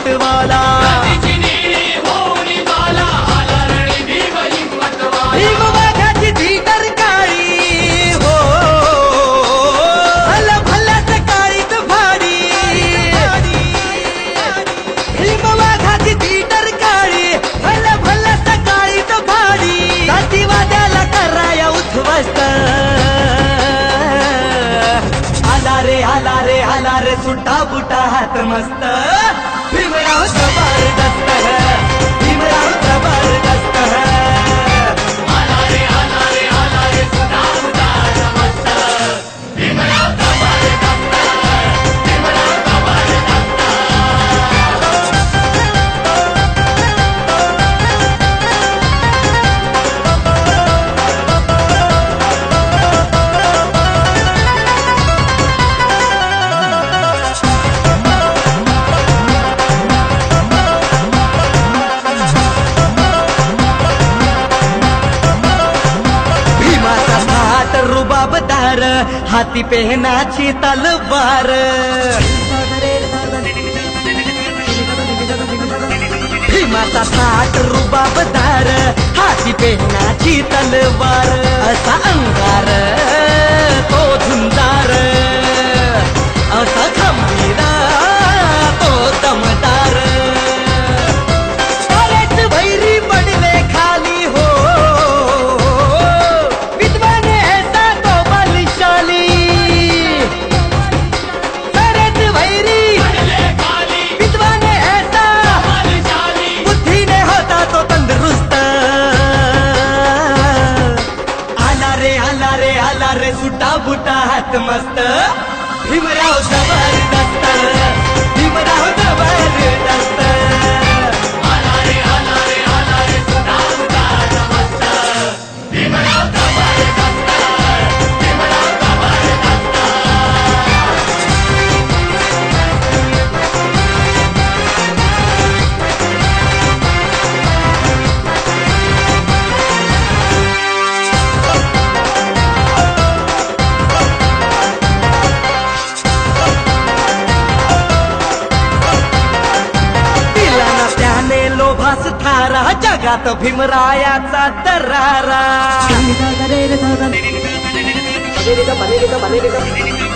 हिम्मतवाला भीम वाघाची धीटर काळी हो भला भला सकाळीत भाडी भीम वाघाची धीटर काळी भला भला सकाळीत भाडी जातीवाद्याला कराया उद्ध्वस्त आला रे सुट्टा बुटा हात मस्त भीमराव जबरदस्त भीमराव जबरदस्त रुबाबदार हाती पेहनाची तलवार भीमाचा थाट रुबाबदार हाती पेहनाची तलवार असा अंगार तो झुंजार असा खंबीर तो दमदार बरेच भैरी पडले खाली हो रे सुट्टा बुटा हात मस्त भीमराव जबरदस्त भीमराव जबरदस्त आला रे सुट्टा बुटा हात मस्त भीमराव जबरदस्त भीमराव जबरदस्त लोभास थारा जगात भीमरायाचा दरारा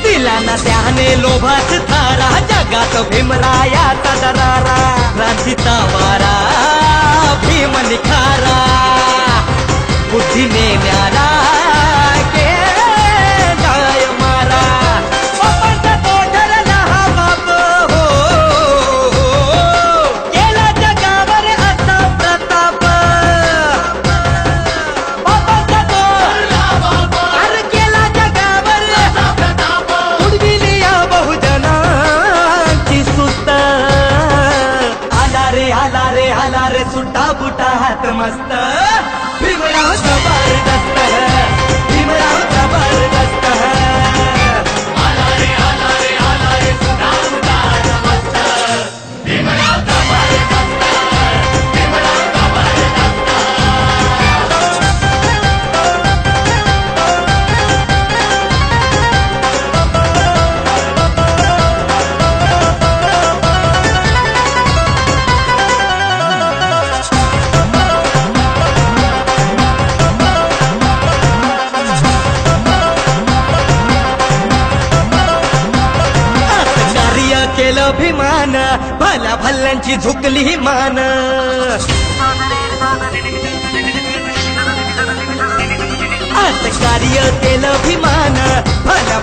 दिला ना त्याने लोभास थारा जगात भीमरायाचा दरारा क्रांतीचा वारा भीम निखारा बुद्धीने न्यारा के जाय मारा बापांचा तो ठरला हा बाप हो केला जगावर असा प्रताप बापांचा तो अरे केला जगावर असा प्रताप उडविली या बहुजनांची सुस्त आला रे सुट्टा बुटा हात मस्त भीमराव जबरदस्त भीमराव जबरदस्त आला रे सुट्टा बुटा हात मस्त भीमराव जबरदस्त भीमराव जबरदस्त केलं भीमान भल्या भल्ल्यांची झुकली मान आज कार्य केलं भीमान भल्या